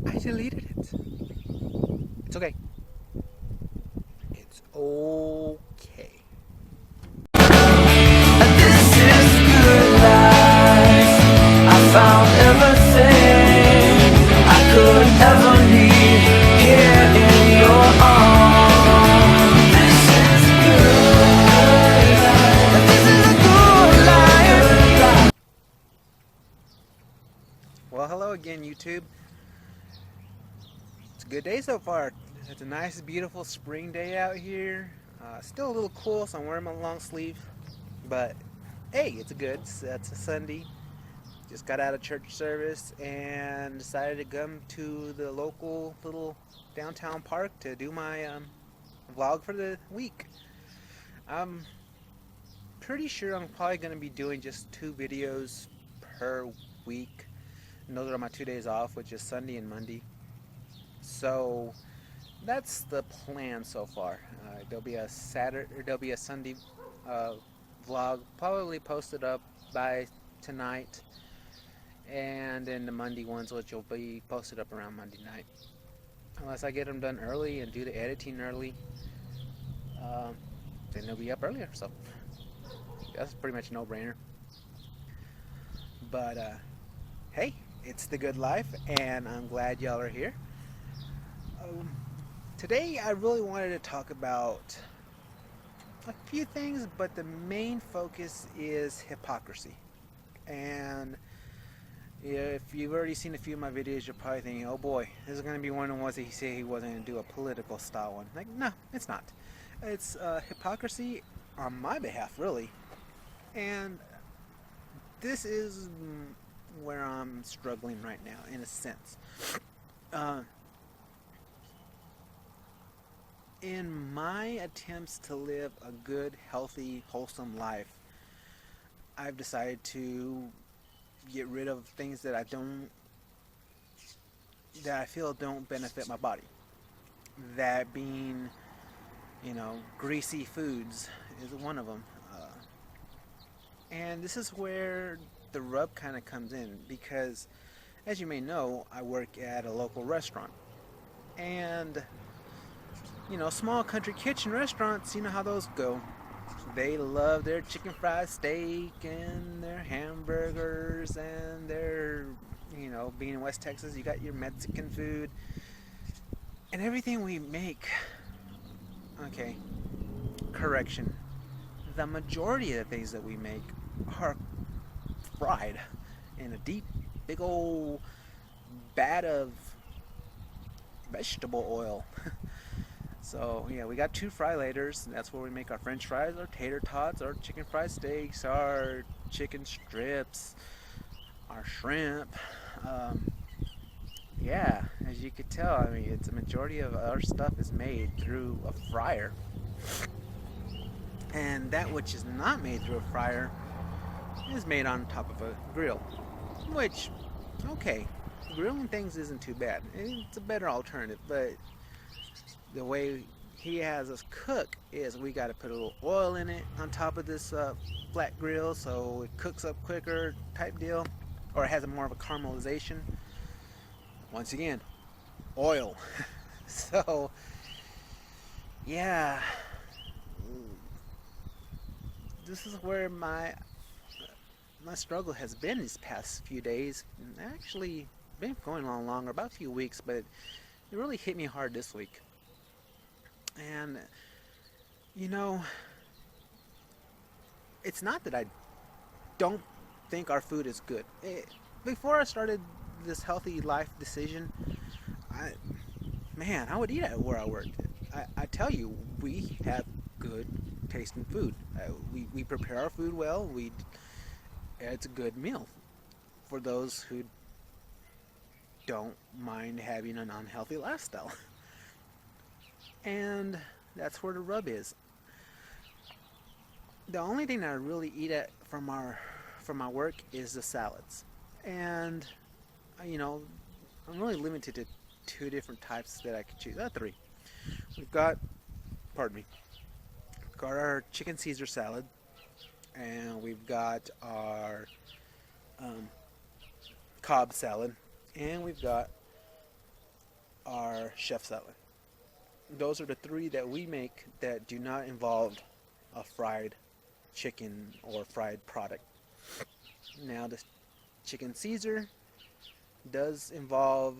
I deleted it. It's okay. It's okay. This is good life. I found everything I could ever need here in your arms. This is good life. This is a good life. Well, hello again, YouTube. It's a good day so far. It's a nice, beautiful spring day out here. Still a little cool, so I'm wearing my long sleeve. But hey, it's a Sunday. Just got out of church service and decided to come to the local little downtown park to do my vlog for the week. I'm pretty sure I'm probably going to be doing just 2 videos per week. And those are my 2 days off, which is Sunday and Monday. So that's the plan so far. There'll be a Sunday vlog probably posted up by tonight, and then the Monday ones, which will be posted up around Monday night, unless I get them done early and do the editing early. Then they'll be up earlier, so that's pretty much a no-brainer. But hey, it's the good life, and I'm glad y'all are here. Today I really wanted to talk about a few things, but the main focus is hypocrisy. And if you've already seen a few of my videos, you're probably thinking, oh boy, this is going to be one of the ones that he said he wasn't going to do a political style one. Like, no, it's not. It's hypocrisy on my behalf, really. And this is where I'm struggling right now, in a sense. In my attempts to live a good, healthy, wholesome life, I've decided to get rid of things that I feel don't benefit my body. That being, greasy foods is one of them. And this is where the rub kind of comes in, because as you may know, I work at a local restaurant. And small country kitchen restaurants, you know how those go. They love their chicken fried steak and their hamburgers and their, being in West Texas, you got your Mexican food. And everything we make, okay, correction, the majority of the things that we make are fried in a deep, big old vat of vegetable oil. So yeah, we got 2 fry laters, and that's where we make our french fries, our tater tots, our chicken fried steaks, our chicken strips, our shrimp. Yeah, as you could tell, I mean, it's a majority of our stuff is made through a fryer. And that which is not made through a fryer is made on top of a grill. Which, okay, grilling things isn't too bad. It's a better alternative, but the way he has us cook is we got to put a little oil in it on top of this flat grill, so it cooks up quicker type deal, or it has more of a caramelization. Once again, oil. So yeah, this is where my struggle has been these past few days. Actually been going on longer, about a few weeks, but it really hit me hard this week. And it's not that I don't think our food is good. Before I started this healthy life decision, I would eat at where I worked. I tell you, we have good tasting food. We prepare our food well. It's a good meal for those who don't mind having an unhealthy lifestyle. And that's where the rub is. The only thing that I really eat at from my work is the salads. And I'm really limited to 2 different types that I could choose. 3. We've got our chicken Caesar salad, and we've got our Cobb salad, and we've got our chef salad. Those are the three that we make that do not involve a fried chicken or fried product. Now, the chicken Caesar does involve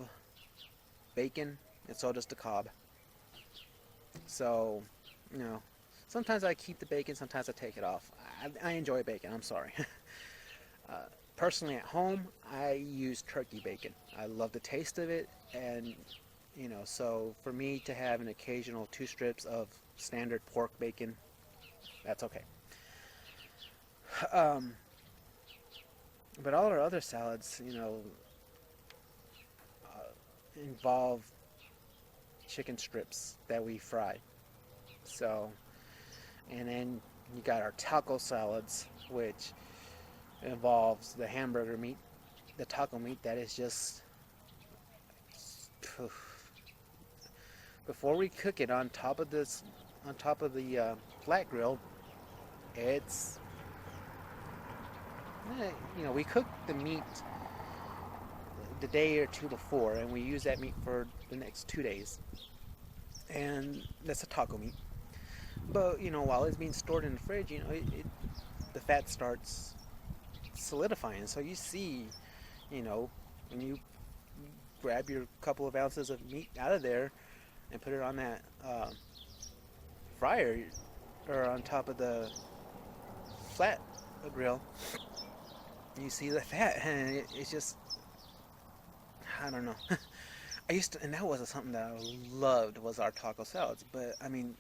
bacon, and so does the Cobb. So, you know, sometimes I keep the bacon, sometimes I take it off. I enjoy bacon, I'm sorry. uh, Personally, at home, I use turkey bacon. I love the taste of it, and so for me to have an occasional 2 strips of standard pork bacon, that's okay. Um, but all our other salads, involve chicken strips that we fry. So, and then you got our taco salads, which involves the hamburger meat, the taco meat that is just before we cook it on top of the flat grill. It's we cook the meat the day or two before, and we use that meat for the next 2 days, and that's a taco meat. But while it's being stored in the fridge, the fat starts solidifying. So you see, when you grab your couple of ounces of meat out of there and put it on that fryer or on top of the flat grill, you see the fat, and it's just, I don't know. I used to, and that was something that I loved, was our taco salads. But I mean,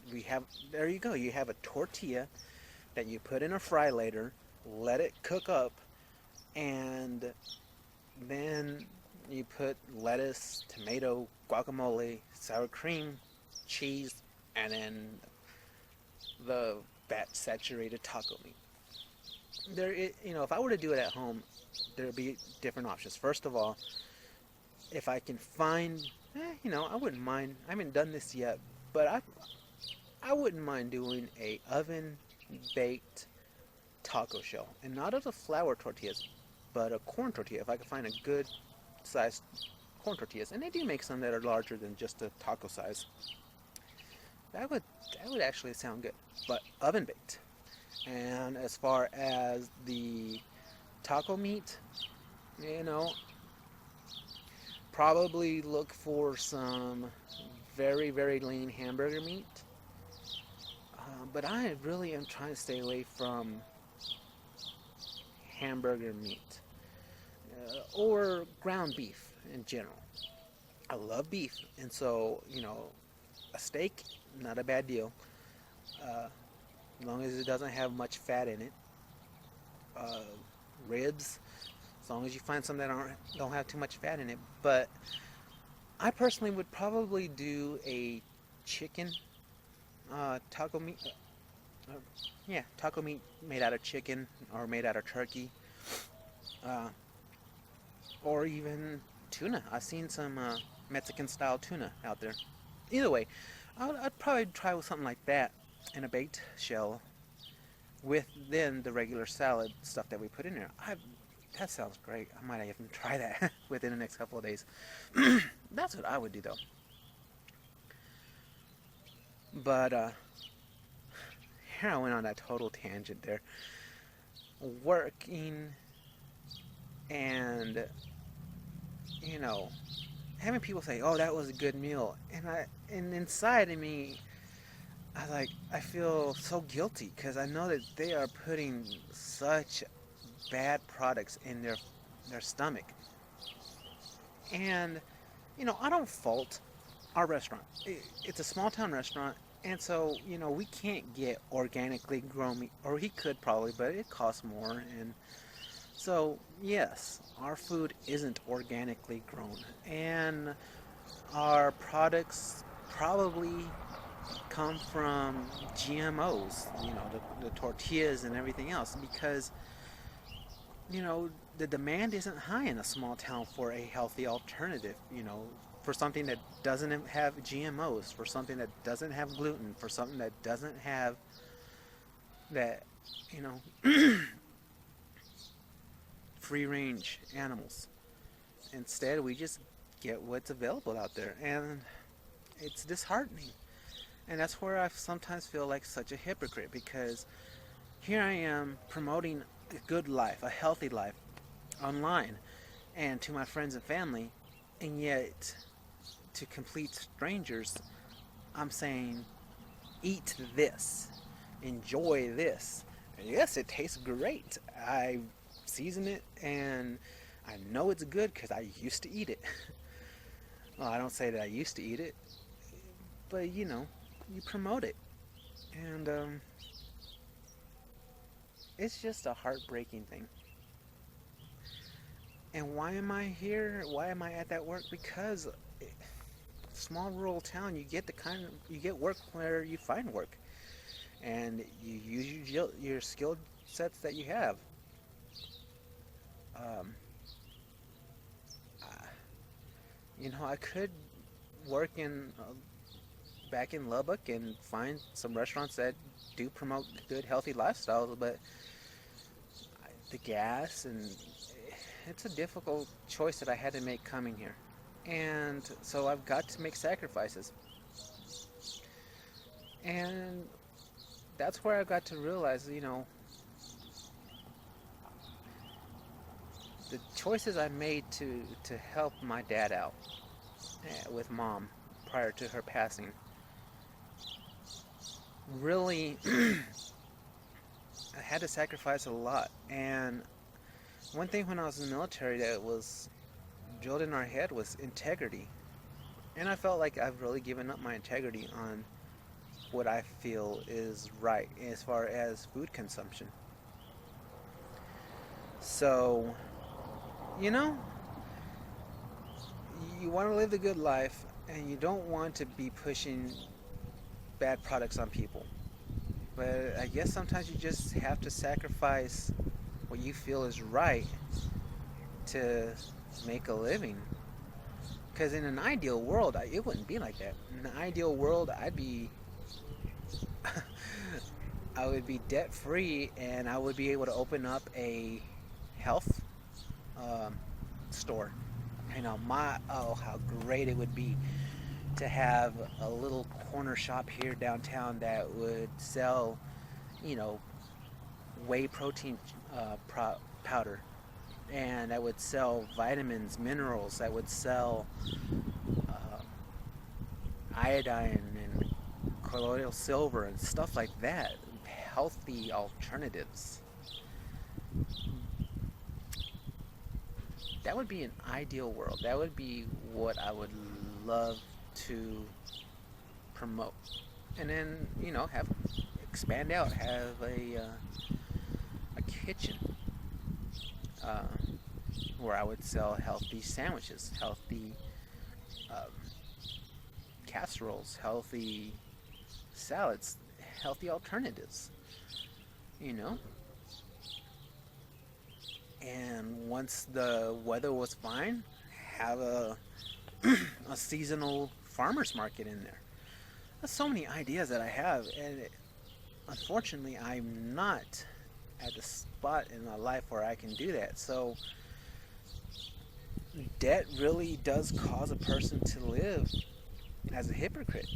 there you go. You have a tortilla that you put in a fry later, let it cook up, and then you put lettuce, tomato, guacamole, sour cream, cheese, and then the fat saturated taco meat. If I were to do it at home, there'd be different options. First of all, if I can find, I wouldn't mind. I haven't done this yet, but I wouldn't mind doing a oven baked taco shell, and not of the flour tortillas, but a corn tortilla. If I could find a good sized corn tortillas, and they do make some that are larger than just a taco size, that would actually sound good. But oven baked. And as far as the taco meat, probably look for some very, very lean hamburger meat. But I really am trying to stay away from hamburger meat or ground beef in general. I love beef, and so, a steak, not a bad deal. As long as it doesn't have much fat in it. Ribs, as long as you find some that don't have too much fat in it. But I personally would probably do a chicken taco meat. Taco meat made out of chicken or made out of turkey, or even tuna. I've seen some Mexican style tuna out there. Either way, I'd probably try with something like that in a baked shell with then the regular salad stuff that we put in there. That sounds great. I might even try that within the next couple of days. That's what I would do, though. But here I went on that total tangent there. Working and having people say, "Oh, that was a good meal," and inside of me, I feel so guilty because I know that they are putting such bad products in their stomach. And I don't fault our restaurant. It's a small town restaurant, and so we can't get organically grown meat, or he could probably, but it costs more. And so yes, our food isn't organically grown, and our products probably come from GMOs, the tortillas and everything else, because the demand isn't high in a small town for a healthy alternative, for something that doesn't have GMOs, for something that doesn't have gluten, for something that doesn't have that, free range animals. Instead, we just get what's available out there, and it's disheartening. And that's where I sometimes feel like such a hypocrite, because here I am promoting a good life, a healthy life online and to my friends and family, and yet to complete strangers, I'm saying, eat this, enjoy this. And yes, it tastes great. I season it and I know it's good because I used to eat it. Well, I don't say that I used to eat it, but you promote it. And it's just a heartbreaking thing. And why am I here? Why am I at that work? Because small rural town, you get work where you find work, and you use your skill sets that you have. Um, I could work in back in Lubbock and find some restaurants that do promote good, healthy lifestyles, but the gas and it's a difficult choice that I had to make coming here. And so I've got to make sacrifices. And that's where I got to realize, the choices I made to help my dad out with mom prior to her passing really I had to sacrifice a lot. And one thing when I was in the military that was drilled in our head was integrity. And I felt like I've really given up my integrity on what I feel is right as far as food consumption. So, you know, you want to live the good life and you don't want to be pushing bad products on people. But I guess sometimes you just have to sacrifice what you feel is right to make a living. Because in an ideal world, it wouldn't be like that. In an ideal world, I would be debt free, and I would be able to open up a health um, store. How great it would be to have a little corner shop here downtown that would sell, you know, whey protein powder, and that would sell vitamins, minerals, that would sell uh, iodine and colloidal silver and stuff like that. Healthy alternatives. That would be an ideal world. That would be what I would love to promote. And then, have expand out, have a kitchen uh, where I would sell healthy sandwiches, healthy um, casseroles, healthy salads, healthy alternatives, you know. And once the weather was fine, have a a seasonal farmers market in there. There's so many ideas that I have, and unfortunately, I'm not at the spot in my life where I can do that. So, debt really does cause a person to live as a hypocrite.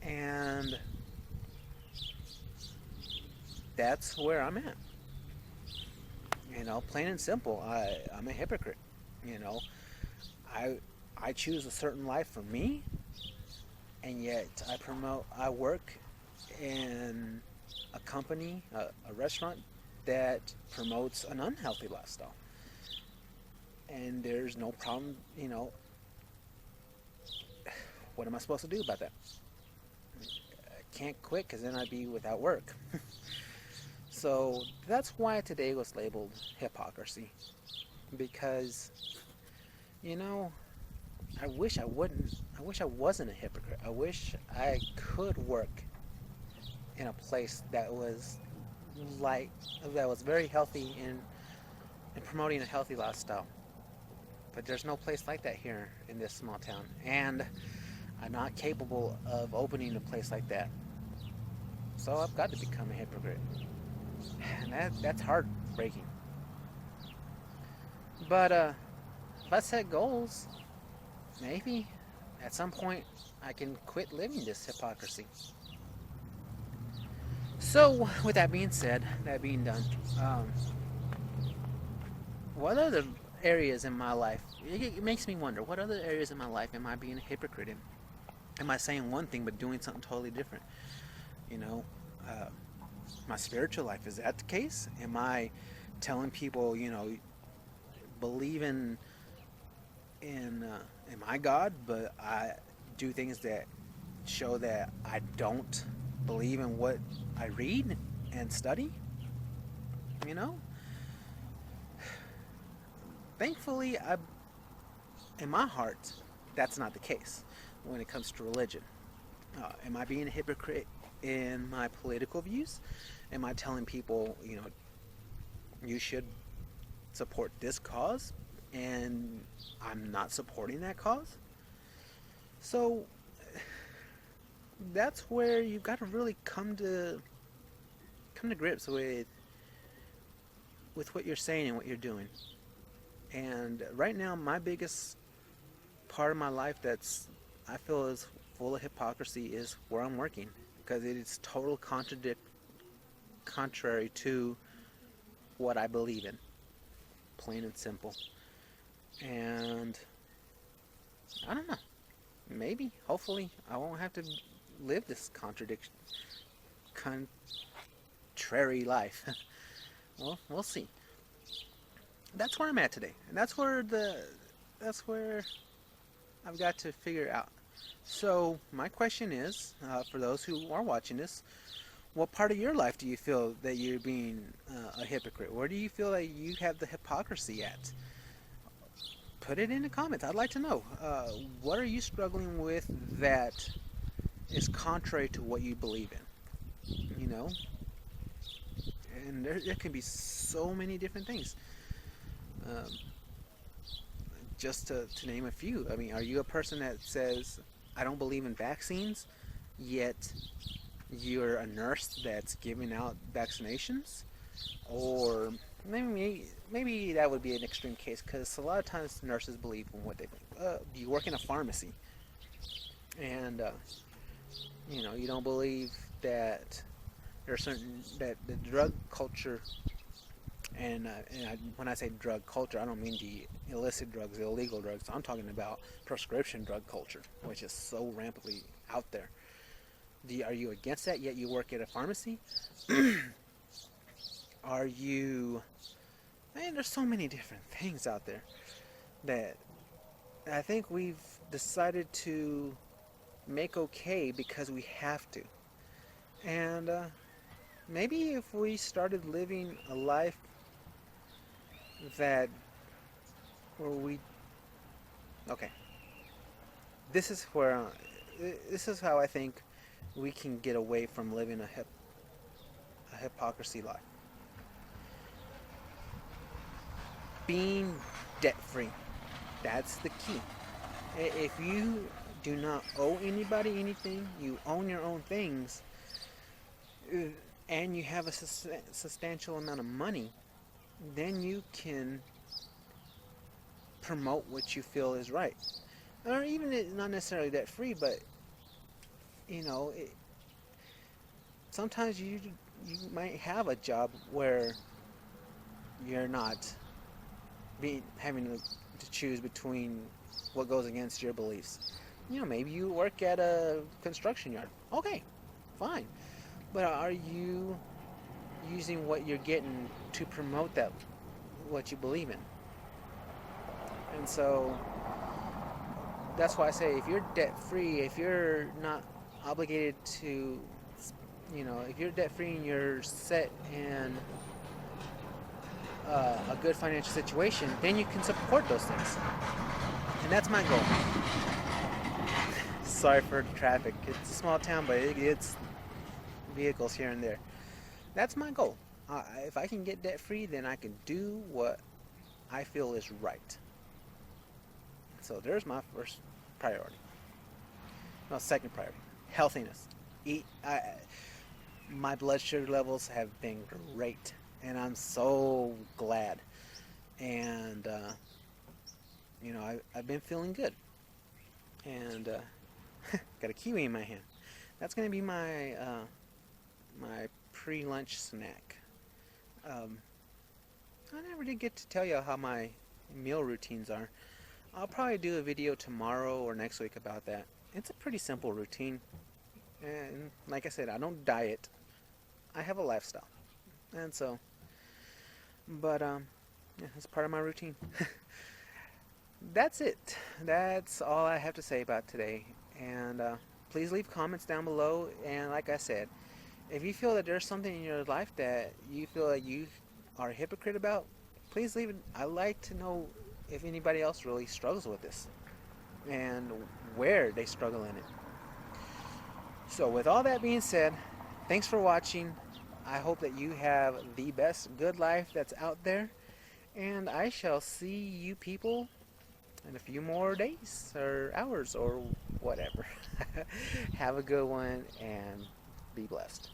And that's where I'm at. Plain and simple. I'm a hypocrite. You know, I choose a certain life for me, and yet I work in a company, a restaurant that promotes an unhealthy lifestyle. And there's no problem, what am I supposed to do about that? I can't quit because then I'd be without work. So that's why today was labeled hypocrisy. Because, I wish I wasn't a hypocrite. I wish I could work in a place that was very healthy and promoting a healthy lifestyle. But there's no place like that here in this small town. And I'm not capable of opening a place like that. So I've got to become a hypocrite. And that's heartbreaking. But if I set goals, maybe at some point I can quit living this hypocrisy. So, with that being said, that being done, um, what other areas in my life, it makes me wonder, what other areas in my life am I being a hypocrite in? Am I saying one thing but doing something totally different? You know, uh, my spiritual life, is that the case? Am I telling people, believe in my God, but I do things that show that I don't believe in what I read and study? You know, thankfully, in my heart, that's not the case when it comes to religion. Am I being a hypocrite in my political views? Am I telling people, you should support this cause, and I'm not supporting that cause? So that's where you've got to really come to grips with what you're saying and what you're doing. And right now, my biggest part of my life that's I feel is full of hypocrisy is where I'm working, because it is total contrary to what I believe in, plain and simple. And I don't know. Maybe, hopefully, I won't have to live this contrary life. Well, we'll see. That's where I'm at today, and that's where I've got to figure out. So my question is, for those who are watching this, what part of your life do you feel that you're being a hypocrite? Where do you feel that you have the hypocrisy at? Put it in the comments. I'd like to know. What are you struggling with that is contrary to what you believe in? And there can be so many different things. Um, just to name a few. I mean, are you a person that says, I don't believe in vaccines, yet you're a nurse that's giving out vaccinations? Or maybe that would be an extreme case, because a lot of times nurses believe in what they believe. You work in a pharmacy, and you don't believe that there's certain that the drug culture, and when I say drug culture, I don't mean the illicit drugs, the illegal drugs. I'm talking about prescription drug culture, which is so rampantly out there. Are you against that, yet you work at a pharmacy? Are you... Man, there's so many different things out there that I think we've decided to make okay because we have to. And maybe if we started living a life that where we... Okay, this is where this is how I think we can get away from living a hypocrisy life. Being debt free. That's the key. If you do not owe anybody anything, you own your own things, and you have a substantial amount of money, then you can promote what you feel is right. Or even not necessarily debt free, but sometimes you might have a job where you're not having to choose between what goes against your beliefs. Maybe you work at a construction yard. Okay, fine. But are you using what you're getting to promote what you believe in? And so that's why I say, if you're debt free, if you're not obligated to, if you're debt free and you're set in a good financial situation, then you can support those things. And that's my goal. Sorry for the traffic. It's a small town, but it gets vehicles here and there. That's my goal. If I can get debt free, then I can do what I feel is right. So there's my first priority. No, second priority, healthiness. My blood sugar levels have been great, and I'm so glad. and I've been feeling good, and got a kiwi in my hand. That's gonna be my pre-lunch snack. Um, I never did get to tell you how my meal routines are. I'll probably do a video tomorrow or next week about that. It's a pretty simple routine, and like I said, I don't diet. I have a lifestyle, and so, but yeah, it's part of my routine. That's it. That's all I have to say about today. And please leave comments down below. And like I said, if you feel that there's something in your life that you feel that you are a hypocrite about, please leave it. I like to know if anybody else really struggles with this and where they struggle in it. So with all that being said, thanks for watching. I hope that you have the best good life that's out there. And I shall see you people in a few more days or hours or whatever. Have a good one and be blessed.